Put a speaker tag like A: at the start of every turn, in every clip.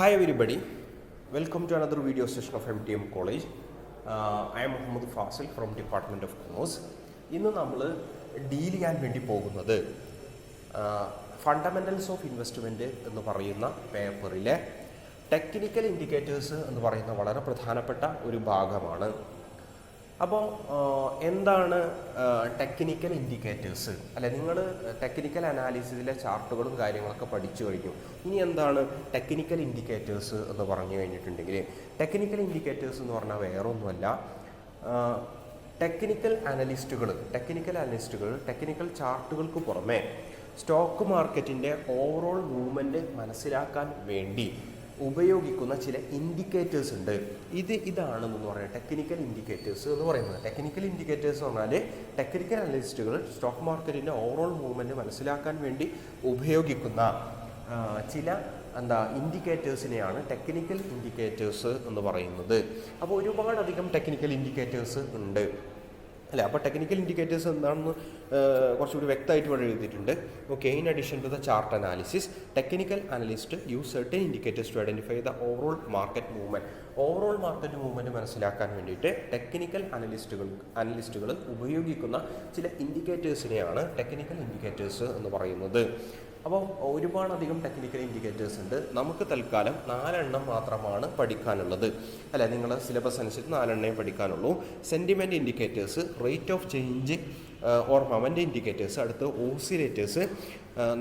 A: Hi everybody, welcome to another video session of MTM College. I am Muhammad Fasil from Department of Commerce. ഇന്ന് നമ്മൾ deal ചെയ്യാൻ വേണ്ടി പോകുന്നത് fundamentals of investment എന്ന് പറയുന്ന പേപ്പറിലെ technical indicators എന്ന് പറയുന്ന വളരെ പ്രധാനപ്പെട്ട ഒരു ഭാഗമാണ്. അപ്പോൾ എന്താണ് ടെക്നിക്കൽ ഇൻഡിക്കേറ്റേഴ്സ്? അല്ലെ, നിങ്ങൾ ടെക്നിക്കൽ അനാലിസിസിലെ ചാർട്ടുകളും കാര്യങ്ങളൊക്കെ പഠിച്ചു കഴിഞ്ഞു. ഇനി എന്താണ് ടെക്നിക്കൽ ഇൻഡിക്കേറ്റേഴ്സ് എന്ന് പറഞ്ഞു കഴിഞ്ഞിട്ടുണ്ടെങ്കിൽ, ടെക്നിക്കൽ ഇൻഡിക്കേറ്റേഴ്സ് എന്ന് പറഞ്ഞാൽ വേറൊന്നുമല്ല, ടെക്നിക്കൽ അനലിസ്റ്റുകൾ ടെക്നിക്കൽ ചാർട്ടുകൾക്ക് പുറമെ സ്റ്റോക്ക് മാർക്കറ്റിൻ്റെ ഓവറോൾ മൂവ്മെൻറ്റ് മനസ്സിലാക്കാൻ വേണ്ടി ഉപയോഗിക്കുന്ന ചില ഇൻഡിക്കേറ്റേഴ്സ് ഉണ്ട്. ഇതാണെന്ന് പറയുന്നത് ടെക്നിക്കൽ ഇൻഡിക്കേറ്റേഴ്സ് എന്ന് പറയുന്നത്. ടെക്നിക്കൽ ഇൻഡിക്കേറ്റേഴ്സ് എന്ന് പറഞ്ഞാൽ ടെക്നിക്കൽ അനലിസ്റ്റുകൾ സ്റ്റോക്ക് മാർക്കറ്റിൻ്റെ ഓവറോൾ മൂവ്മെൻറ്റ് മനസ്സിലാക്കാൻ വേണ്ടി ഉപയോഗിക്കുന്ന ചില ഇൻഡിക്കേറ്റേഴ്സിനെയാണ് ടെക്നിക്കൽ ഇൻഡിക്കേറ്റേഴ്സ് എന്ന് പറയുന്നത്. അപ്പോൾ ഒരുപാടധികം ടെക്നിക്കൽ ഇൻഡിക്കേറ്റേഴ്സ് ഉണ്ട് അല്ലേ. അപ്പോൾ ടെക്നിക്കൽ ഇൻഡിക്കേറ്റേഴ്സ് എന്താണെന്ന് കുറച്ചുകൂടി വ്യക്തമായിട്ട് ഇവിടെ എഴുതിയിട്ടുണ്ട്. Okay, in addition to the chart analysis, technical analyst use certain indicators to identify the overall market movement. Overall market movement മനസ്സിലാക്കാൻ വേണ്ടിയിട്ട് ടെക്നിക്കൽ അനലിസ്റ്റുകൾ ഉപയോഗിക്കുന്ന ചില ഇൻഡിക്കേറ്റേഴ്സിനെയാണ് ടെക്നിക്കൽ ഇൻഡിക്കേറ്റേഴ്സ് എന്ന് പറയുന്നത്. അപ്പോൾ ഒരുപാടധികം ടെക്നിക്കൽ ഇൻഡിക്കേറ്റേഴ്സ് ഉണ്ട്. നമുക്ക് തൽക്കാലം 4 മാത്രമാണ് പഠിക്കാനുള്ളത് അല്ലേ. നിങ്ങൾ സിലബസ് അനുസരിച്ച് 4 പഠിക്കാനുള്ളൂ. Sentiment indicators, rate of change or moment indicators, അടുത്ത് ഓസിലേറ്റേഴ്സ്,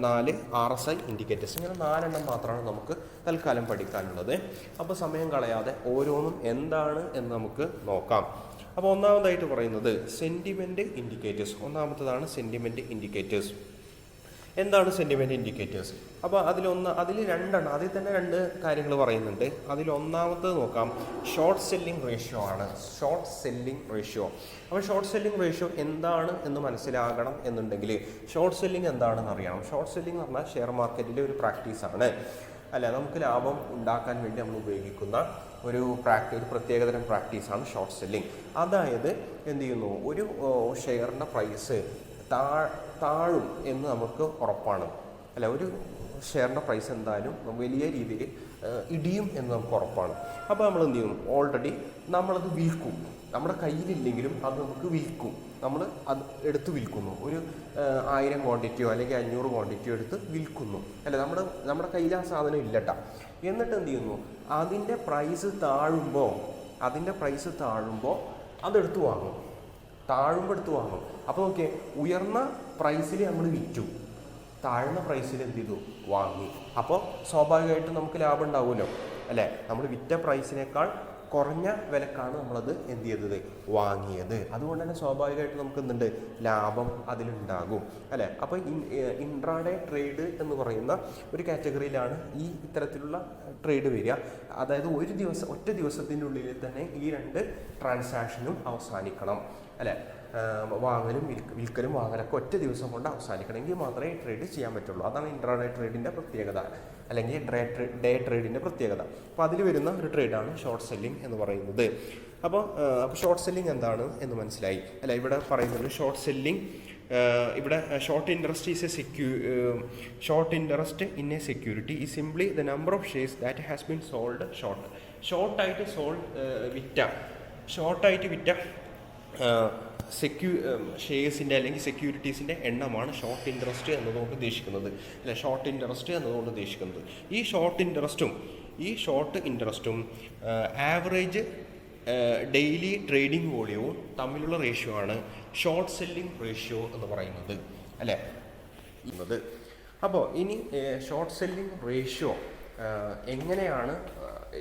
A: 4 RSI ഇൻഡിക്കേറ്റേഴ്സ്. ഇങ്ങനെ 4 മാത്രമാണ് നമുക്ക് തൽക്കാലം പഠിക്കാനുള്ളത്. അപ്പോൾ സമയം കളയാതെ ഓരോന്നും എന്താണ് എന്ന് നമുക്ക് നോക്കാം. അപ്പോൾ ഒന്നാമതായിട്ട് പറയുന്നത് സെൻറ്റിമെൻറ്റ് ഇൻഡിക്കേറ്റേഴ്സ്. ഒന്നാമത്തതാണ് സെൻറ്റിമെൻറ്റ് ഇൻഡിക്കേറ്റേഴ്സ്. എന്താണ് സെൻറ്റിമെൻറ്റ് ഇൻഡിക്കേറ്റേഴ്സ്? അപ്പോൾ അതിൽ 2 കാര്യങ്ങൾ പറയുന്നുണ്ട്. അതിലൊന്നാമത്തത് നോക്കാം, ഷോർട്ട് സെല്ലിംഗ് റേഷ്യോ ആണ്. Short selling ratio. അപ്പോൾ ഷോർട്ട് സെല്ലിംഗ് റേഷ്യോ എന്താണ് എന്ന് മനസ്സിലാകണം എന്നുണ്ടെങ്കിൽ ഷോർട്ട് സെല്ലിംഗ് എന്താണെന്ന് അറിയണം. ഷോർട്ട് സെല്ലിംഗ് എന്ന് പറഞ്ഞാൽ ഷെയർ മാർക്കറ്റിലെ ഒരു പ്രാക്ടീസാണ് അല്ല. നമുക്ക് ലാഭം ഉണ്ടാക്കാൻ വേണ്ടി നമ്മൾ ഉപയോഗിക്കുന്ന ഒരു പ്രത്യേകതരം പ്രാക്ടീസാണ് ഷോർട്ട് സെല്ലിംഗ്. അതായത് എന്ത് ചെയ്യുന്നു, ഒരു ഷെയറിൻ്റെ പ്രൈസ് താഴും എന്ന് നമുക്ക് ഉറപ്പാണ് അല്ല. ഒരു ഷെയറിൻ്റെ പ്രൈസ് എന്തായാലും വലിയ രീതിയിൽ ഇടിയും എന്ന് നമുക്ക് ഉറപ്പാണ്. അപ്പോൾ നമ്മൾ എന്ത് ചെയ്യും, ഓൾറെഡി നമ്മളത് വിൽക്കും. നമ്മുടെ കയ്യിലില്ലെങ്കിലും അത് നമുക്ക് വിൽക്കും. നമ്മൾ അത് എടുത്ത് വിൽക്കുന്നു. ഒരു 1000 ക്വാണ്ടിറ്റിയോ അല്ലെങ്കിൽ 500 ക്വാണ്ടിറ്റിയോ എടുത്ത് വിൽക്കുന്നു അല്ല. നമ്മുടെ കയ്യിൽ ആ സാധനം ഇല്ലട്ടാ. എന്നിട്ട് എന്ത് ചെയ്യുന്നു, അതിൻ്റെ പ്രൈസ് താഴുമ്പോൾ അതെടുത്ത് വാങ്ങും. താഴുമ്പോൾ എടുത്ത് വാങ്ങും. അപ്പോൾ നോക്കിയേ, ഉയർന്ന പ്രൈസിൽ നമ്മൾ വിറ്റു, താഴ്ന്ന പ്രൈസിൽ എന്ത് ചെയ്തു, വാങ്ങി. അപ്പോൾ സ്വാഭാവികമായിട്ടും നമുക്ക് ലാഭം ഉണ്ടാവുമല്ലോ അല്ലേ. നമ്മൾ വിറ്റ പ്രൈസിനേക്കാൾ കുറഞ്ഞ വിലക്കാണ് നമ്മളത് എന്ത് ചെയ്തത്, വാങ്ങിയത്. അതുകൊണ്ട് തന്നെ സ്വാഭാവികമായിട്ട് നമുക്ക് എന്തുണ്ട്, ലാഭം അതിലുണ്ടാകും അല്ലേ. അപ്പോൾ ഇൻട്രാഡേ ട്രേഡ് എന്ന് പറയുന്ന ഒരു കാറ്റഗറിയിലാണ് ഈ ഇത്തരത്തിലുള്ള ട്രേഡ് വരിക. അതായത് ഒറ്റ ദിവസത്തിൻ്റെ ഉള്ളിൽ തന്നെ ഈ 2 ട്രാൻസാക്ഷനും അവസാനിക്കണം അല്ലേ. വിൽക്കലും വാങ്ങലൊക്കെ ഒറ്റ ദിവസം കൊണ്ട് അവസാനിക്കണമെങ്കിൽ മാത്രമേ ട്രേഡ് ചെയ്യാൻ പറ്റുള്ളൂ. അതാണ് ഇൻട്രാഡേ ട്രേഡിൻ്റെ പ്രത്യേകത അല്ലെങ്കിൽ ഡേ ട്രേഡിൻ്റെ പ്രത്യേകത. അപ്പോൾ അതിൽ വരുന്ന ഒരു ട്രേഡാണ് ഷോർട്ട് സെല്ലിംഗ് എന്ന് പറയുന്നത്. അപ്പോൾ ഷോർട്ട് സെല്ലിംഗ് എന്താണ് എന്ന് മനസ്സിലായി അല്ല. ഇവിടെ പറയുന്നത് ഷോർട്ട് സെല്ലിംഗ്, ഇവിടെ short interest in a security is simply the number of shares that has been sold ഷോർട്ടായിട്ട് വിറ്റ ഷെയർസിൻ്റെ അല്ലെങ്കിൽ സെക്യൂരിറ്റീസിൻ്റെ എണ്ണമാണ് ഷോർട്ട് ഇൻട്രസ്റ്റ് എന്നതുകൊണ്ട് ഉദ്ദേശിക്കുന്നത് അല്ലെ. ഷോർട്ട് ഇൻട്രസ്റ്റ് എന്നതുകൊണ്ട് ഉദ്ദേശിക്കുന്നത് ഈ ഷോർട്ട് ഇൻട്രസ്റ്റും ആവറേജ് ഡെയിലി ട്രേഡിംഗ് വോളിയവും തമ്മിലുള്ള റേഷ്യോ ആണ് ഷോർട്ട് സെല്ലിംഗ് റേഷ്യോ എന്ന് പറയുന്നത് അല്ലേ. അപ്പോൾ ഇനി ഷോർട്ട് സെല്ലിംഗ് റേഷ്യോ എങ്ങനെയാണ്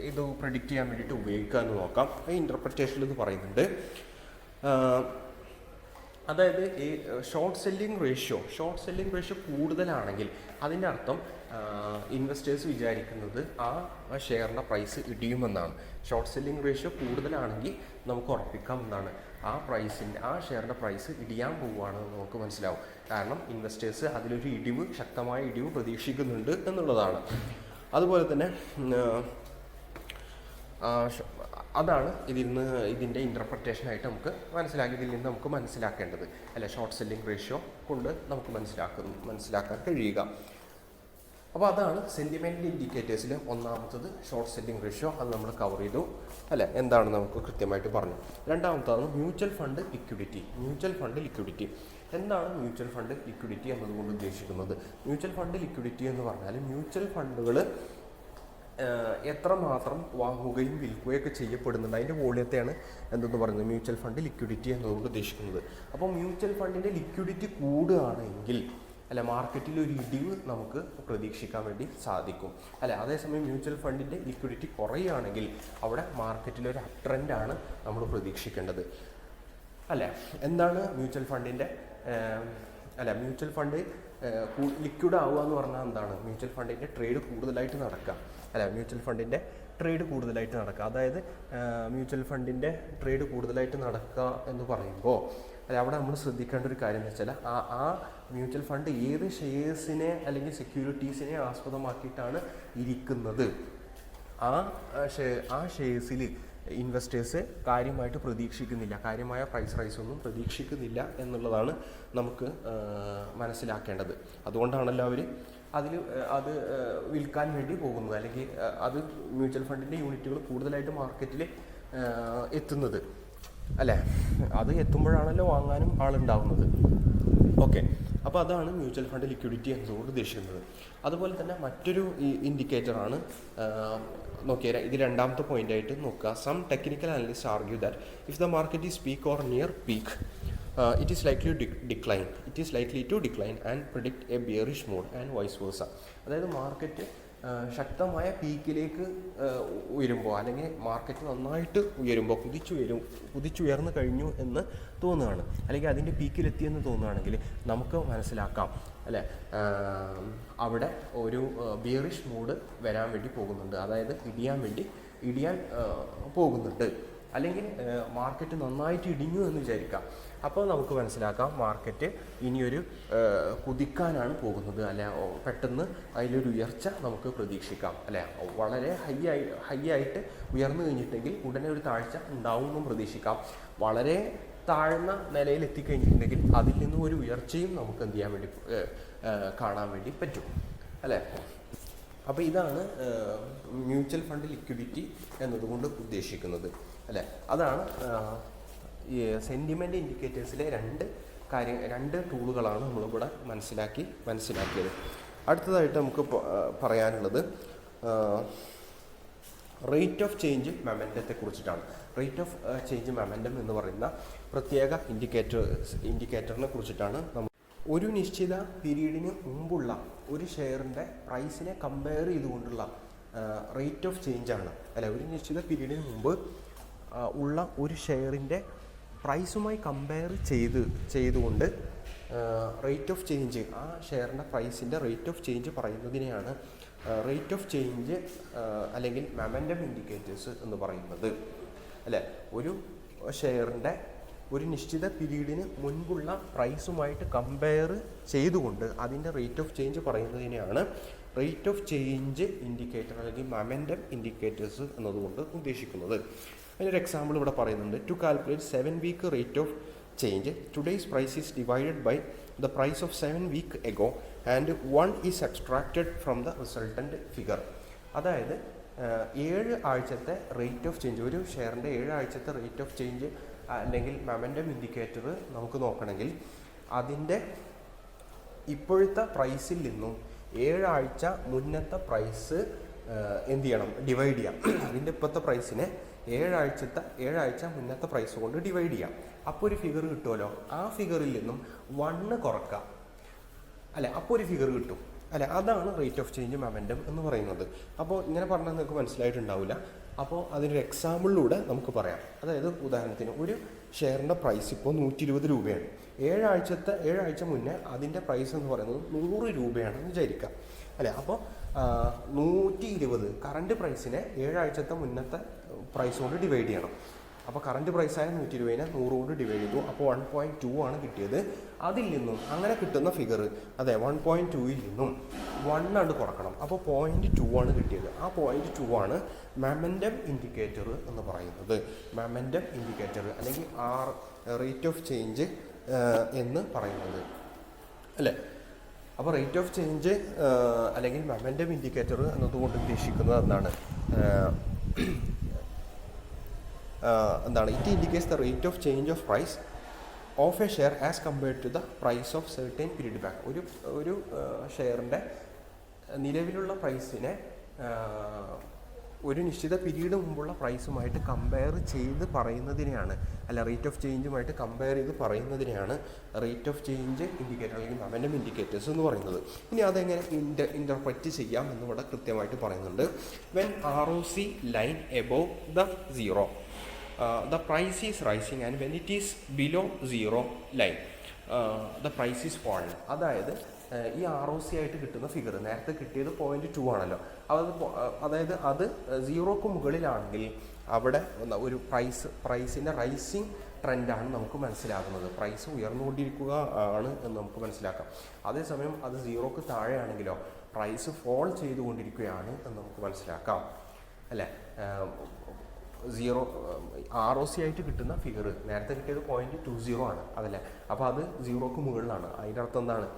A: ഇത് പ്രെഡിക്റ്റ് ചെയ്യാൻ വേണ്ടിയിട്ട് ഉപയോഗിക്കുക എന്ന് നോക്കാം. ഇൻ്റർപ്രിറ്റേഷനിൽ ഇത് പറയുന്നുണ്ട്. അതായത് ഈ ഷോർട്ട് സെല്ലിംഗ് റേഷ്യോ കൂടുതലാണെങ്കിൽ അതിൻ്റെ അർത്ഥം ഇൻവെസ്റ്റേഴ്സ് വിചാരിക്കുന്നത് ആ ഷെയറിൻ്റെ പ്രൈസ് ഇടിയുമെന്നാണ്. ഷോർട്ട് സെല്ലിംഗ് റേഷ്യോ കൂടുതലാണെങ്കിൽ നമുക്ക് ഉറപ്പിക്കാം എന്നാണ്, ആ ഷെയറിൻ്റെ പ്രൈസ് ഇടിയാൻ പോവുകയാണെന്ന് നമുക്ക് മനസ്സിലാവും. കാരണം ഇൻവെസ്റ്റേഴ്സ് അതിലൊരു ശക്തമായ ഇടിവ് പ്രതീക്ഷിക്കുന്നുണ്ട് എന്നുള്ളതാണ്. അതുപോലെ തന്നെ അതാണ് ഇതിൻ്റെ ഇൻ്റർപ്രിറ്റേഷനായിട്ട് നമുക്ക് മനസ്സിലാക്കേണ്ടത് അല്ലെ. ഷോർട്ട് സെല്ലിംഗ് റേഷ്യോ കൊണ്ട് നമുക്ക് മനസ്സിലാക്കാൻ കഴിയുക. അപ്പോൾ അതാണ് സെൻറ്റിമെൻ്റൽ ഇൻഡിക്കേറ്റേഴ്സിൽ ഒന്നാമത്തത് ഷോർട്ട് സെല്ലിംഗ് റേഷ്യോ. അത് നമ്മൾ കവർ ചെയ്തു അല്ലേ, എന്താണ് നമുക്ക് കൃത്യമായിട്ട് പറഞ്ഞു. രണ്ടാമത്തതാണ് mutual fund liquidity. Mutual fund liquidity എന്താണ് മ്യൂച്വൽ ഫണ്ട് ലിക്വിഡിറ്റി എന്നതുകൊണ്ട് ഉദ്ദേശിക്കുന്നത്? മ്യൂച്വൽ ഫണ്ട് ലിക്വിഡിറ്റി എന്ന് പറഞ്ഞാൽ മ്യൂച്വൽ ഫണ്ടുകൾ എത്രമാത്രം വാങ്ങുകയും വിൽക്കുകയൊക്കെ ചെയ്യപ്പെടുന്നുണ്ട്, അതിൻ്റെ വോള്യത്തെയാണ് എന്തെന്ന് പറയുന്നത് മ്യൂച്വൽ ഫണ്ട് ലിക്വിഡിറ്റി എന്നതുകൊണ്ട് ഉദ്ദേശിക്കുന്നത്. അപ്പോൾ മ്യൂച്വൽ ഫണ്ടിൻ്റെ ലിക്വിഡിറ്റി കൂടുകയാണെങ്കിൽ അല്ല മാർക്കറ്റിൽ ഒരു ഇടിവ് നമുക്ക് പ്രതീക്ഷിക്കാൻ വേണ്ടി സാധിക്കും അല്ലെ. അതേസമയം മ്യൂച്വൽ ഫണ്ടിൻ്റെ ലിക്വിഡിറ്റി കുറയുകയാണെങ്കിൽ അവിടെ മാർക്കറ്റിലൊരു അപ് ട്രെൻഡാണ് നമ്മൾ പ്രതീക്ഷിക്കേണ്ടത് അല്ലേ. എന്താണ് മ്യൂച്വൽ ഫണ്ടിൻ്റെ മ്യൂച്വൽ ഫണ്ട് ലിക്വിഡ് ആവുക എന്ന് പറഞ്ഞാൽ എന്താണ്? മ്യൂച്വൽ ഫണ്ടിൻ്റെ ട്രേഡ് കൂടുതലായിട്ട് നടക്കുക അല്ല, മ്യൂച്വൽ ഫണ്ടിൻ്റെ ട്രേഡ് കൂടുതലായിട്ട് നടക്കുക. അതായത് മ്യൂച്വൽ ഫണ്ടിൻ്റെ ട്രേഡ് കൂടുതലായിട്ട് നടക്കുക എന്ന് പറയുമ്പോൾ അവിടെ നമ്മൾ ശ്രദ്ധിക്കേണ്ട ഒരു കാര്യം എന്ന് വെച്ചാൽ ആ മ്യൂച്വൽ ഫണ്ട് ഏത് ഷെയർസിനെ അല്ലെങ്കിൽ സെക്യൂരിറ്റീസിനെ ആസ്പദമാക്കിയിട്ടാണ് ഇരിക്കുന്നത്, ആ ഷെയർസിൽ ഇൻവെസ്റ്റേഴ്സ് കാര്യമായിട്ട് പ്രതീക്ഷിക്കുന്നില്ല, കാര്യമായ പ്രൈസ് റൈസ് ഒന്നും പ്രതീക്ഷിക്കുന്നില്ല എന്നുള്ളതാണ് നമുക്ക് മനസ്സിലാക്കേണ്ടത്. അതുകൊണ്ടാണല്ലോ അവർ അത് വിൽക്കാൻ വേണ്ടി പോകുന്നത്, അല്ലെങ്കിൽ അത് മ്യൂച്വൽ ഫണ്ടിൻ്റെ യൂണിറ്റുകൾ കൂടുതലായിട്ട് മാർക്കറ്റിൽ എത്തുന്നത് അല്ലേ. അത് എത്തുമ്പോഴാണല്ലോ വാങ്ങാനും ആളുണ്ടാവുന്നത്. ഓക്കെ, അപ്പോൾ അതാണ് മ്യൂച്വൽ ഫണ്ട് ലിക്വിഡിറ്റി എന്നതുകൊണ്ട് ഉദ്ദേശിക്കുന്നത്. അതുപോലെ തന്നെ മറ്റൊരു ഇൻഡിക്കേറ്ററാണ് നോക്കിയാൽ ഇത് രണ്ടാമത്തെ പോയിൻ്റായിട്ട് നോക്കുക. Some technical analyst argue that if the market is peak or near peak it is likely to decline and predict a bearish mood and vice versa. അതായത് മാർക്കറ്റ് ശക്തമായ പീക്കിലേക്ക് ഉയരുമ്പോൾ അല്ലെങ്കിൽ മാർക്കറ്റ് നന്നായിട്ട് ഉയരുമ്പോൾ കുതിച്ചുയർന്നു കഴിഞ്ഞു എന്ന് തോന്നുകയാണ്, അല്ലെങ്കിൽ അതിൻ്റെ പീക്കിലെത്തിയെന്ന് തോന്നുകയാണെങ്കിൽ നമുക്ക് മനസ്സിലാക്കാം അല്ലേ, അവിടെ ഒരു ബിയറിഷ് മൂഡ് വരാൻ വേണ്ടി പോകുന്നുണ്ട്, അതായത് ഇടിയാൻ പോകുന്നുണ്ട്. അല്ലെങ്കിൽ മാർക്കറ്റ് നന്നായിട്ട് ഇടിഞ്ഞു എന്ന് വിചാരിക്കാം. അപ്പോൾ നമുക്ക് മനസ്സിലാക്കാം മാർക്കറ്റ് ഇനിയൊരു കുതിക്കാനാണ് പോകുന്നത് അല്ലെ, പെട്ടെന്ന് അതിലൊരു ഉയർച്ച നമുക്ക് പ്രതീക്ഷിക്കാം അല്ലെ. വളരെ ഹൈ ആയിട്ട് ഉയർന്നു കഴിഞ്ഞിട്ടുണ്ടെങ്കിൽ ഉടനെ ഒരു താഴ്ച ഉണ്ടാവുമെന്നും പ്രതീക്ഷിക്കാം. വളരെ താഴ്ന്ന നിലയിൽ എത്തിക്കഴിഞ്ഞിട്ടുണ്ടെങ്കിൽ അതിൽ നിന്നും ഒരു ഉയർച്ചയും നമുക്ക് എന്ത് ചെയ്യാൻ വേണ്ടി കാണാൻ വേണ്ടി പറ്റും അല്ലേ. അപ്പോൾ ഇതാണ് മ്യൂച്വൽ ഫണ്ട് ലിക്വിഡിറ്റി എന്നതുകൊണ്ട് ഉദ്ദേശിക്കുന്നത് അല്ലേ. അതാണ് ഈ സെൻറ്റിമെൻ്റ് ഇൻഡിക്കേറ്റേഴ്സിലെ രണ്ട് ടൂളുകളാണ് നമ്മളിവിടെ മനസ്സിലാക്കിയത്. അടുത്തതായിട്ട് നമുക്ക് പറയാനുള്ളത് റേറ്റ് ഓഫ് ചേഞ്ച് മൊമെൻറ്റത്തെ കുറിച്ചിട്ടാണ്. റേറ്റ് ഓഫ് ചേഞ്ച് മൊമെൻറ്റം എന്ന് പറയുന്ന പ്രത്യേക ഇൻഡിക്കേറ്ററിനെ കുറിച്ചിട്ടാണ് നമ്മൾ ഒരു നിശ്ചിത പീരീഡിന് മുമ്പുള്ള ഒരു ഷെയറിൻ്റെ പ്രൈസിനെ കമ്പയർ ചെയ്തുകൊണ്ടുള്ള റേറ്റ് ഓഫ് ചേഞ്ചാണ് അല്ല. ഒരു നിശ്ചിത പീരീഡിന് മുമ്പ് ഉള്ള ഒരു ഷെയറിൻ്റെ പ്രൈസുമായി കമ്പയർ ചെയ്തുകൊണ്ട് റേറ്റ് ഓഫ് ചേഞ്ച്, ആ ഷെയറിൻ്റെ പ്രൈസിൻ്റെ റേറ്റ് ഓഫ് ചേഞ്ച് പറയുന്നതിനെയാണ് റേറ്റ് ഓഫ് ചേഞ്ച് അല്ലെങ്കിൽ മൊമെൻറ്റം ഇൻഡിക്കേറ്റേഴ്സ് എന്ന് പറയുന്നത് അല്ലേ. ഒരു ഷെയറിൻ്റെ ഒരു നിശ്ചിത പീരീഡിന് മുൻപുള്ള പ്രൈസുമായിട്ട് കമ്പയർ ചെയ്തുകൊണ്ട് അതിൻ്റെ റേറ്റ് ഓഫ് ചേഞ്ച് പറയുന്നതിനെയാണ് റേറ്റ് ഓഫ് ചേഞ്ച് ഇൻഡിക്കേറ്റർ അല്ലെങ്കിൽ മൊമെൻറ്റം ഇൻഡിക്കേറ്റേഴ്സ് എന്നതുകൊണ്ട് ഉദ്ദേശിക്കുന്നത്. അതിനൊരു എക്സാമ്പിൾ ഇവിടെ പറയുന്നുണ്ട്. To calculate 7 week rate of change today's price is divided by the price of 7 week ago and 1 is extracted from the resultant figure. അതായത് 7 ആഴ്ചത്തെ rate of change, ഒരു ഷെയറിൻ്റെ 7 ആഴ്ചത്തെ റേറ്റ് ഓഫ് ചേഞ്ച് അല്ലെങ്കിൽ മൊമെൻറ്റം ഇൻഡിക്കേറ്റർ നമുക്ക് നോക്കണമെങ്കിൽ അതിൻ്റെ ഇപ്പോഴത്തെ പ്രൈസിൽ നിന്നും 7 ആഴ്ച മുന്നത്തെ പ്രൈസ് എന്ത് ചെയ്യണം, ഡിവൈഡ് ചെയ്യാം. അതിൻ്റെ ഇപ്പോഴത്തെ പ്രൈസിനെ 7 ആഴ്ച മുന്നത്തെ പ്രൈസ് കൊണ്ട് ഡിവൈഡ് ചെയ്യാം. അപ്പോൾ ഒരു ഫിഗർ കിട്ടുമല്ലോ. ആ ഫിഗറിൽ നിന്നും 1 കുറക്കാം അല്ലെ, അപ്പോൾ ഒരു ഫിഗർ കിട്ടും അല്ലെ. അതാണ് റേറ്റ് ഓഫ് ചേഞ്ച് മൊമെൻറ്റം എന്ന് പറയുന്നത്. അപ്പോൾ ഇങ്ങനെ പറഞ്ഞാൽ നിങ്ങൾക്ക് മനസ്സിലായിട്ടുണ്ടാവില്ല. അപ്പോൾ അതിനൊരു എക്സാമ്പിളിലൂടെ നമുക്ക് പറയാം. അതായത് ഉദാഹരണത്തിന് ഒരു ഷെയറിൻ്റെ പ്രൈസ് ഇപ്പോൾ 120 രൂപയാണ്. 7 ആഴ്ച മുന്നേ അതിൻ്റെ പ്രൈസ് എന്ന് പറയുന്നത് 100 രൂപയാണെന്ന് വിചാരിക്കാം അല്ലേ. അപ്പോൾ 120 കറണ്ട് പ്രൈസിനെ 7 ആഴ്ചത്തെ മുന്നത്തെ പ്രൈസ് കൊണ്ട് ഡിവൈഡ് ചെയ്യണം. അപ്പോൾ കറണ്ട് പ്രൈസായ 120നെ 100 കൊണ്ട് ഡിവൈഡ് ചെയ്തു. അപ്പോൾ 1.2 ആണ് കിട്ടിയത്. അതിൽ നിന്നും അങ്ങനെ കിട്ടുന്ന ഫിഗർ അതെ 1.2ൽ നിന്നും 1 ആണ് കുറക്കണം. അപ്പോൾ 0.2 ആണ് കിട്ടിയത്. ആ 0.2 ആണ് മൊമെൻറ്റം ഇൻഡിക്കേറ്റർ എന്ന് പറയുന്നത്. മൊമെൻറ്റം ഇൻഡിക്കേറ്റർ അല്ലെങ്കിൽ റേറ്റ് ഓഫ് ചേഞ്ച് എന്ന് പറയുന്നത് അല്ലേ. അപ്പോൾ റേറ്റ് ഓഫ് ചേഞ്ച് അല്ലെങ്കിൽ മൊമെൻറ്റം ഇൻഡിക്കേറ്റർ എന്നതുകൊണ്ട് ഉദ്ദേശിക്കുന്നത് എന്താണ് it indicates the rate of change of price of a share as compared to the price of certain period back. ഒരു ഷെയറിൻ്റെ നിലവിലുള്ള പ്രൈസിനെ ഒരു നിശ്ചിത പീരീഡ് മുമ്പുള്ള പ്രൈസുമായിട്ട് കമ്പയർ ചെയ്ത് പറയുന്നതിനെയാണ്, അല്ല റേറ്റ് ഓഫ് ചേഞ്ചുമായിട്ട് കമ്പയർ ചെയ്ത് പറയുന്നതിനെയാണ് റേറ്റ് ഓഫ് ചേഞ്ച് ഇൻഡിക്കേറ്റർ അല്ലെങ്കിൽ മൊമെൻറ്റം ഇൻഡിക്കേറ്റേഴ്സ് എന്ന് പറയുന്നത്. ഇനി അതെങ്ങനെ ഇൻ്റർപ്രറ്റ് ചെയ്യാം എന്നിവിടെ കൃത്യമായിട്ട് പറയുന്നുണ്ട്. When ROC line above the zero the price is rising and when it is below zero line the price is falling. അതായത് ഈ ROC ആയിട്ട് കിട്ടുന്ന ഫിഗർ നേരത്തെ കിട്ടിയത് 0.2 ആണല്ലോ. അതായത് അത് സീറോക്ക് മുകളിലാണെങ്കിൽ അവിടെ ഒരു പ്രൈസിൻ്റെ റൈസിങ് ട്രെൻഡാണ് നമുക്ക് മനസ്സിലാകുന്നത്. പ്രൈസ് ഉയർന്നുകൊണ്ടിരിക്കുക ആണ് എന്ന് നമുക്ക് മനസ്സിലാക്കാം. അതേസമയം അത് സീറോക്ക് താഴെയാണെങ്കിലോ പ്രൈസ് ഫോൾ ചെയ്തുകൊണ്ടിരിക്കുകയാണ് എന്ന് നമുക്ക് മനസ്സിലാക്കാം, അല്ലേ? ROC ആയിട്ട് കിട്ടുന്ന ഫിഗർ നേരത്തെ കിട്ടിയത് 0.20 ആണ്, അതല്ലേ? അപ്പോൾ അത് സീറോക്ക് മുകളിലാണ്. അതിൻ്റെ അർത്ഥം എന്താണ്?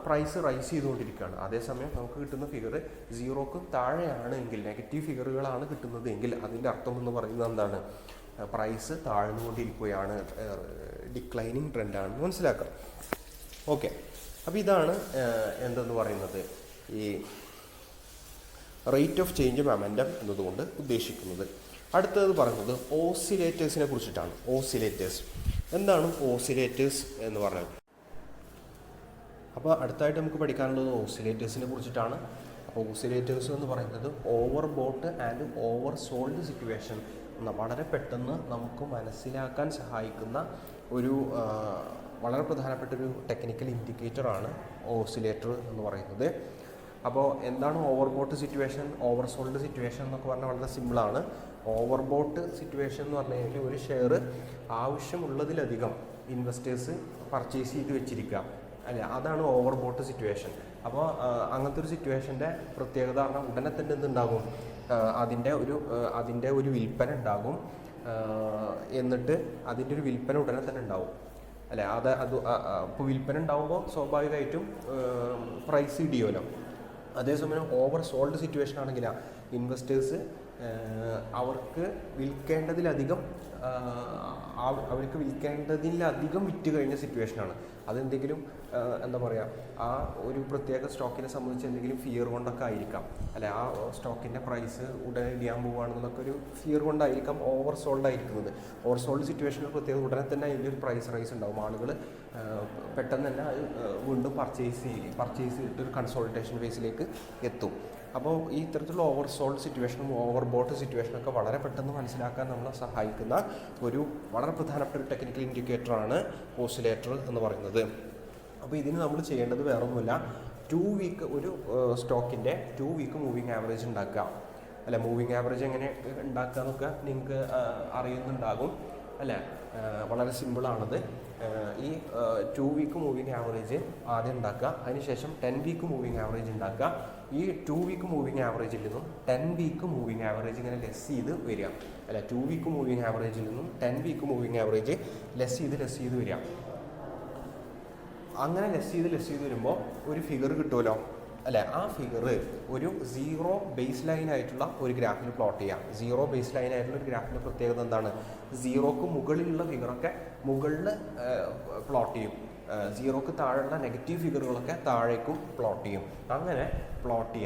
A: പ്രൈസ് റൈസ് ചെയ്തുകൊണ്ടിരിക്കുകയാണ്. അതേസമയം നമുക്ക് കിട്ടുന്ന ഫിഗർ സീറോക്ക് താഴെയാണ് എങ്കിൽ, നെഗറ്റീവ് ഫിഗറുകളാണ് കിട്ടുന്നത് എങ്കിൽ അതിൻ്റെ അർത്ഥം എന്ന് പറയുന്നത് എന്താണ്? പ്രൈസ് താഴ്ന്നുകൊണ്ടിരിക്കുകയാണ്, ഡിക്ലൈനിങ് ട്രെൻഡാണെന്ന് മനസ്സിലാക്കാം. ഓക്കെ, അപ്പോൾ ഇതാണ് എന്തെന്ന് പറയുന്നത് ഈ റേറ്റ് ഓഫ് ചേഞ്ച് മൊമെൻറ്റം എന്നതുകൊണ്ട് ഉദ്ദേശിക്കുന്നത്. അടുത്തത് പറയുന്നത് ഓസിലേറ്റേഴ്സിനെ കുറിച്ചിട്ടാണ്. ഓസിലേറ്റേഴ്സ് എന്താണ്? ഓസിലേറ്റേഴ്സ് എന്ന് പറഞ്ഞാൽ അപ്പോൾ അടുത്തായിട്ട് നമുക്ക് പഠിക്കാനുള്ളത് ഓസിലേറ്റേഴ്സിനെ കുറിച്ചിട്ടാണ്. അപ്പോൾ ഓസിലേറ്റേഴ്സ് എന്ന് പറയുന്നത് over boat and over sold situation വളരെ പെട്ടെന്ന് നമുക്ക് മനസ്സിലാക്കാൻ സഹായിക്കുന്ന ഒരു വളരെ പ്രധാനപ്പെട്ടൊരു ടെക്നിക്കൽ ഇൻഡിക്കേറ്ററാണ് ഓസിലേറ്റർ എന്ന് പറയുന്നത്. അപ്പോൾ എന്താണ് over boat situation, over sold situation എന്നൊക്കെ പറഞ്ഞാൽ വളരെ സിമ്പിളാണ്. ഓവർ ബോട്ട് സിറ്റുവേഷൻ എന്ന് പറഞ്ഞു കഴിഞ്ഞാൽ ഒരു ഷെയർ ആവശ്യമുള്ളതിലധികം ഇൻവെസ്റ്റേഴ്സ് പർച്ചേസ് ചെയ്ത് വെച്ചിരിക്കുക, അല്ലേ? അതാണ് ഓവർ ബോട്ട് സിറ്റുവേഷൻ. അപ്പോൾ അങ്ങനത്തെ ഒരു സിറ്റുവേഷൻ്റെ പ്രത്യേകത പറഞ്ഞാൽ ഉടനെ തന്നെ എന്തുണ്ടാകും? അതിൻ്റെ ഒരു വിൽപ്പന ഉണ്ടാകും. എന്നിട്ട് അതിൻ്റെ ഒരു വിൽപ്പന ഉടനെ തന്നെ ഉണ്ടാവും, അല്ലേ? ഇപ്പോൾ വിൽപ്പന ഉണ്ടാകുമ്പോൾ സ്വാഭാവികമായിട്ടും പ്രൈസ് ഇടിയുമല്ലോ. അതേസമയം ഓവർ സോൾഡ് സിറ്റുവേഷൻ ആണെങ്കിൽ ഇൻവെസ്റ്റേഴ്സ് അവർക്ക് വിൽക്കേണ്ടതിലധികം വിറ്റ് കഴിഞ്ഞ സിറ്റുവേഷനാണ്. അതെന്തെങ്കിലും എന്താ പറയുക, ആ ഒരു പ്രത്യേക സ്റ്റോക്കിനെ സംബന്ധിച്ച് എന്തെങ്കിലും ഫിയർ കൊണ്ടൊക്കെ ആയിരിക്കാം, അല്ലെ? ആ സ്റ്റോക്കിൻ്റെ പ്രൈസ് ഉടനെ ഇടിയാൻ പോവുകയാണെന്നൊക്കെ ഒരു ഫിയർ കൊണ്ടായിരിക്കാം ഓവർ സോൾഡ് ആയിരിക്കുന്നത്. ഓവർ സോൾഡ് സിറ്റുവേഷനിൽ പ്രത്യേകം ഉടനെ തന്നെ അതിൻ്റെ ഒരു പ്രൈസ് റൈസ് ഉണ്ടാവും. ആളുകൾ പെട്ടെന്ന് തന്നെ അത് വീണ്ടും പർച്ചേസ് ചെയ്തിട്ട് ഒരു കൺസോൾട്ടേഷൻ ഫേസിലേക്ക് എത്തും. അപ്പോൾ ഈ ഇത്തരത്തിലുള്ള ഓവർ സോൾഡ് സിറ്റുവേഷനും ഓവർ ബോട്ട് സിറ്റുവേഷനൊക്കെ വളരെ പെട്ടെന്ന് മനസ്സിലാക്കാൻ നമ്മളെ സഹായിക്കുന്ന ഒരു വളരെ പ്രധാനപ്പെട്ട ഒരു ടെക്നിക്കൽ ഇൻഡിക്കേറ്ററാണ് ഓസിലേറ്റർ എന്ന് പറയുന്നത്. അപ്പോൾ ഇതിന് നമ്മൾ ചെയ്യേണ്ടത് വേറൊന്നുമില്ല, 2 വീക്ക് ഒരു സ്റ്റോക്കിൻ്റെ 2 വീക്ക് മൂവിങ് ആവറേജ് ഉണ്ടാക്കുക, അല്ല? മൂവിങ് ആവറേജ് എങ്ങനെ ഉണ്ടാക്കുക എന്നൊക്കെ നിങ്ങൾക്ക് അറിയുന്നുണ്ടാകും, അല്ലേ? വളരെ സിമ്പിളാണത്. ഈ 2 വീക്ക് മൂവിങ് ആവറേജ് ആദ്യം ഉണ്ടാക്കുക, അതിനുശേഷം 10 വീക്ക് മൂവിങ് ആവറേജ് ഉണ്ടാക്കുക. ഈ 2 വീക്ക് മൂവിങ് ആവറേജിൽ നിന്നും 10 വീക്ക് മൂവിങ് ആവറേജ് ഇങ്ങനെ ലെസ് ചെയ്ത് വരിക, അല്ല? 2 വീക്ക് മൂവിങ് ആവറേജിൽ നിന്നും 10 വീക്ക് മൂവിങ് ആവറേജ് ലെസ് ചെയ്ത് വരിക. അങ്ങനെ ലെസ് ചെയ്ത് വരുമ്പോൾ ഒരു ഫിഗർ കിട്ടുമല്ലോ, അല്ലേ? ആ ഫിഗർ ഒരു സീറോ ബേസ് ലൈൻ ആയിട്ടുള്ള ഒരു ഗ്രാഫിൽ പ്ലോട്ട് ചെയ്യാം. സീറോ ബേസ് ലൈൻ ആയിട്ടുള്ള ഒരു ഗ്രാഫിൻ്റെ പ്രത്യേകത എന്താണ്? സീറോക്ക് മുകളിലുള്ള ഫിഗറൊക്കെ മുകളിൽ പ്ലോട്ട് ചെയ്യും, സീറോക്ക് താഴെയുള്ള നെഗറ്റീവ് ഫിഗറുകളൊക്കെ താഴേക്കും പ്ലോട്ട് ചെയ്യും. അങ്ങനെ പ്ലോട്ട്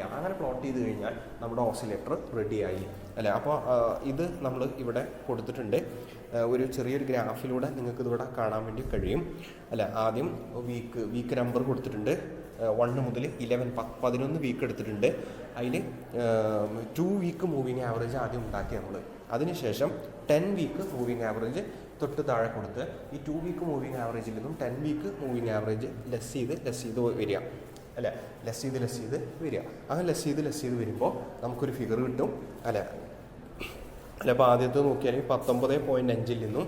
A: ചെയ്ത് കഴിഞ്ഞാൽ നമ്മുടെ ഓസിലേറ്റർ റെഡിയായി, അല്ലേ? അപ്പോൾ ഇത് നമ്മൾ ഇവിടെ കൊടുത്തിട്ടുണ്ട്. ഒരു ചെറിയൊരു ഗ്രാഫിലൂടെ നിങ്ങൾക്ക് ഇതിവിടെ കാണാൻ വേണ്ടി കഴിയും, അല്ലേ? ആദ്യം വീക്ക് നമ്പർ കൊടുത്തിട്ടുണ്ട്. 1 മുതൽ 11 വീക്ക് എടുത്തിട്ടുണ്ട്. അതിൽ 2 വീക്ക് മൂവിങ് ആവറേജ് ആദ്യം ഉണ്ടാക്കി നമ്മൾ. അതിനുശേഷം 10 വീക്ക് മൂവിങ് ആവറേജ് തൊട്ട് താഴെ കൊടുത്ത് ഈ 2 വീക്ക് മൂവിങ് ആവറേജിൽ നിന്നും 10 വീക്ക് മൂവിങ് ആവറേജ് ലെസ് ചെയ്ത് വരിക, അല്ലേ? ലെസ് ചെയ്ത് വരിക. അങ്ങനെ ലെസ് ചെയ്ത് വരുമ്പോൾ നമുക്കൊരു ഫിഗർ കിട്ടും, അല്ലേ? അപ്പോൾ ആദ്യത്തെ നോക്കിയാൽ 19.5 നിന്നും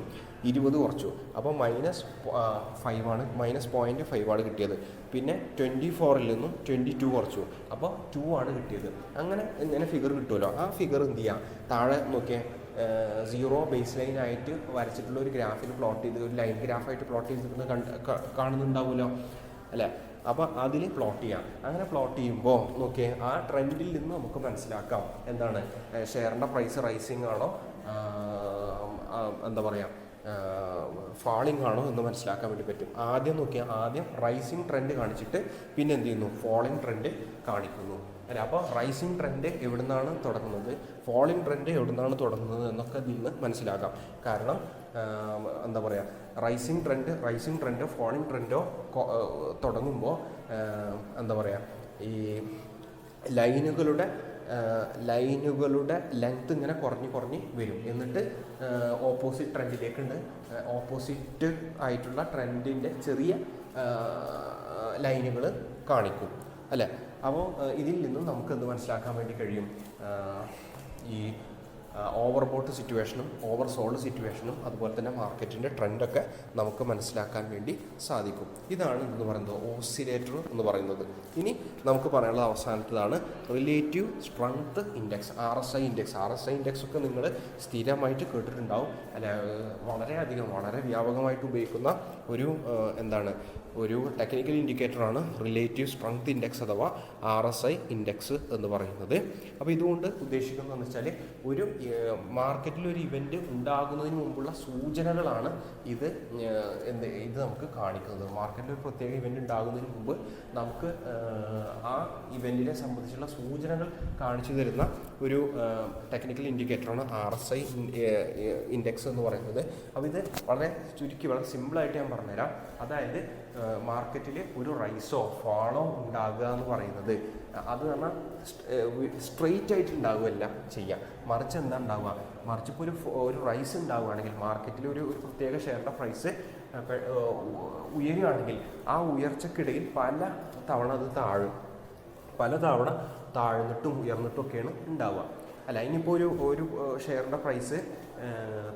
A: 20 കുറച്ചു, അപ്പോൾ -5 ആണ്, -0.5 ആണ് കിട്ടിയത്. പിന്നെ 24 നിന്നും 22 കുറച്ചു, അപ്പോൾ 2 ആണ് കിട്ടിയത്. അങ്ങനെ ഫിഗർ കിട്ടുമല്ലോ. ആ ഫിഗർ എന്ത് ചെയ്യുക? താഴെ നോക്കിയാൽ സീറോ ബേസ് ലൈൻ ആയിട്ട് വരച്ചിട്ടുള്ള ഒരു ഗ്രാഫിൽ പ്ലോട്ട് ചെയ്ത്, ഒരു ലൈൻ ഗ്രാഫായിട്ട് പ്ലോട്ട് ചെയ്തിട്ട് കാണുന്നുണ്ടാവുമല്ലോ, അല്ലേ? അപ്പോൾ അതിൽ പ്ലോട്ട് ചെയ്യാം. അങ്ങനെ പ്ലോട്ട് ചെയ്യുമ്പോൾ നോക്കിയേ, ആ ട്രെൻഡിൽ നിന്ന് നമുക്ക് മനസ്സിലാക്കാം എന്താണ് ഷെയറിൻ്റെ പ്രൈസ് റൈസിങ് ആണോ എന്താ പറയുക ഫാളിങ് ആണോ എന്ന് മനസ്സിലാക്കാൻ വേണ്ടി പറ്റും. ആദ്യം നോക്കിയാൽ ആദ്യം റൈസിങ് ട്രെൻഡ് കാണിച്ചിട്ട് പിന്നെ എന്ത് ചെയ്യുന്നു, ഫോളിങ് ട്രെൻഡ് കാണിക്കുന്നു അല്ലേ. അപ്പോൾ റൈസിങ് ട്രെൻഡ് എവിടെ നിന്നാണ് തുടങ്ങുന്നത്, ഫോളിങ് ട്രെൻഡ് എവിടെ നിന്നാണ് തുടങ്ങുന്നത് എന്നൊക്കെ ഇതിൽ നിന്ന് മനസ്സിലാക്കാം. കാരണം എന്താ പറയുക, റൈസിങ് ട്രെൻഡ് ഫോളിങ് ട്രെൻഡോ തുടങ്ങുമ്പോൾ എന്താ പറയുക, ഈ ലൈനുകളുടെ ലെങ്ത് ഇങ്ങനെ കുറഞ്ഞ് വരും. എന്നിട്ട് ഓപ്പോസിറ്റ് ട്രെൻഡിലേക്കുണ്ട്, ഓപ്പോസിറ്റ് ആയിട്ടുള്ള ട്രെൻഡിൻ്റെ ചെറിയ ലൈനുകൾ കാണിക്കും അല്ലേ. അപ്പോൾ ഇതിൽ നിന്നും നമുക്കെന്ത് മനസ്സിലാക്കാൻ വേണ്ടി കഴിയും, ഈ ഓവർബോട്ട് സിറ്റുവേഷനും ഓവർ സോൾഡ് സിറ്റുവേഷനും അതുപോലെ തന്നെ മാർക്കറ്റിൻ്റെ ട്രെൻഡൊക്കെ നമുക്ക് മനസ്സിലാക്കാൻ വേണ്ടി സാധിക്കും. ഇതാണ് എന്ന് പറയുന്നത് ഓസിലേറ്റർ എന്ന് പറയുന്നത്. ഇനി നമുക്ക് പറയാനുള്ള അവസാനത്തതാണ് relative strength index, RSI index ഒക്കെ നിങ്ങൾ സ്ഥിരമായിട്ട് കേട്ടിട്ടുണ്ടാവും അല്ല. വളരെ വ്യാപകമായിട്ട് ഉപയോഗിക്കുന്ന ഒരു ഒരു ടെക്നിക്കൽ ഇൻഡിക്കേറ്ററാണ് റിലേറ്റീവ് സ്ട്രെങ്ത് ഇൻഡെക്സ് അഥവാ RSI ഇൻഡെക്സ് എന്ന് പറയുന്നത്. അപ്പോൾ ഇതുകൊണ്ട് ഉദ്ദേശിക്കുന്നതെന്ന് വെച്ചാൽ ഒരു മാർക്കറ്റിൽ ഒരു ഇവൻറ്റ് ഉണ്ടാകുന്നതിന് മുമ്പുള്ള സൂചനകളാണ് ഇത് നമുക്ക് കാണിക്കുന്നത്. മാർക്കറ്റിൽ ഒരു പ്രത്യേക ഇവൻറ്റ് ഉണ്ടാകുന്നതിന് മുമ്പ് നമുക്ക് ആ ഇവൻറ്റിനെ സംബന്ധിച്ചുള്ള സൂചനകൾ കാണിച്ചു തരുന്ന ഒരു ടെക്നിക്കൽ ഇൻഡിക്കേറ്ററാണ് RSI ഇൻഡെക്സ് എന്ന് പറയുന്നത്. അപ്പോൾ ഇത് വളരെ സിമ്പിളായിട്ട് ഞാൻ പറഞ്ഞുതരാം. അതായത് മാർക്കറ്റിൽ ഒരു റൈസോ ഫാളോ ഉണ്ടാകുക എന്ന് പറയുന്നത് അത് പറഞ്ഞാൽ സ്ട്രെയിറ്റ് ആയിട്ട് ഉണ്ടാവുകയല്ല ചെയ്യുക, മറിച്ച് എന്താ ഉണ്ടാവുക, ഇപ്പോൾ ഒരു റൈസ് ഉണ്ടാവുകയാണെങ്കിൽ മാർക്കറ്റിൽ ഒരു പ്രത്യേക ഷെയറിൻ്റെ പ്രൈസ് ഉയരുകയാണെങ്കിൽ ആ ഉയർച്ചക്കിടയിൽ പല തവണ അത് താഴ്ന്നിട്ടും ഉയർന്നിട്ടും ഒക്കെയാണ് ഉണ്ടാവുക അല്ല. ഇനിയിപ്പോൾ ഒരു ഷെയറിൻ്റെ പ്രൈസ്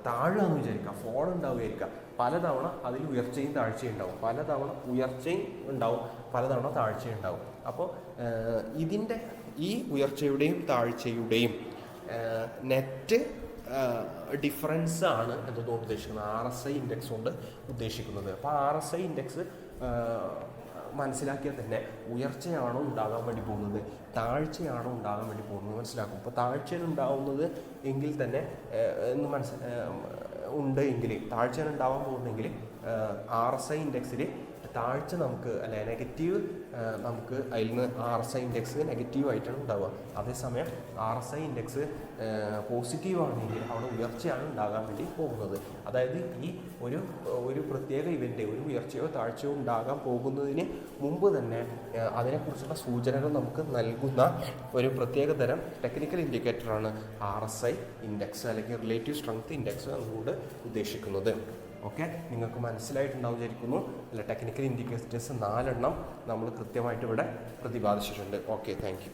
A: താഴുകയെന്ന് വിചാരിക്കുക, ഫോൾ ഉണ്ടാവുകയായിരിക്കാം. പലതവണ അതിൽ ഉയർച്ചയും താഴ്ചയും ഉണ്ടാവും, പലതവണ ഉയർച്ചയും ഉണ്ടാവും, പലതവണ താഴ്ചയും ഉണ്ടാവും. അപ്പോൾ ഇതിൻ്റെ ഈ ഉയർച്ചയുടെയും താഴ്ചയുടെയും നെറ്റ് ഡിഫറൻസ് ആണ് എന്നതുകൊണ്ട് ഉദ്ദേശിക്കുന്നത് RSI ഇൻഡെക്സ് കൊണ്ട് ഉദ്ദേശിക്കുന്നത്. അപ്പോൾ RSI ഇൻഡെക്സ് മനസ്സിലാക്കിയാൽ തന്നെ ഉയർച്ചയാണോ ഉണ്ടാകാൻ വേണ്ടി പോകുന്നത്, താഴ്ചയാണോ ഉണ്ടാകാൻ വേണ്ടി പോകുന്നത് മനസ്സിലാക്കും. ഇപ്പോൾ താഴ്ചയാണ് ഉണ്ടാവുന്നത് എങ്കിൽ തന്നെ താഴ്ചയാണ് ഉണ്ടാവാൻ പോകുന്നതെങ്കിൽ RSI ഇൻഡെക്സിൽ താഴ്ച നമുക്ക് അല്ലെ നെഗറ്റീവ് നമുക്ക് അതിൽ നിന്ന് RSI ഇൻഡെക്സ് നെഗറ്റീവായിട്ടാണ് ഉണ്ടാവുക. അതേസമയം RSI ഇൻഡെക്സ് പോസിറ്റീവ് ആണെങ്കിൽ അവിടെ ഉയർച്ചയാണ് ഉണ്ടാകാൻ വേണ്ടി പോകുന്നത്. അതായത് ഈ ഒരു പ്രത്യേക ഇവൻ്റ് ഒരു ഉയർച്ചയോ താഴ്ചയോ ഉണ്ടാകാൻ പോകുന്നതിന് മുമ്പ് തന്നെ അതിനെക്കുറിച്ചുള്ള സൂചനകൾ നമുക്ക് നൽകുന്ന ഒരു പ്രത്യേക തരം ടെക്നിക്കൽ ഇൻഡിക്കേറ്ററാണ് RSI ഇൻഡെക്സ് അല്ലെങ്കിൽ റിലേറ്റീവ് സ്ട്രെങ്ത് ഇൻഡെക്സ് എന്നുകൊണ്ട് ഉദ്ദേശിക്കുന്നത്. ഓക്കെ, നിങ്ങൾക്ക് മനസ്സിലായിട്ടുണ്ടാവും വിചാരിക്കുന്നു അല്ല. ടെക്നിക്കൽ ഇൻഡിക്കേറ്റേഴ്സ് 4 നമ്മൾ കൃത്യമായിട്ട് ഇവിടെ പ്രതിപാദിച്ചിട്ടുണ്ട്. Okay, thank you.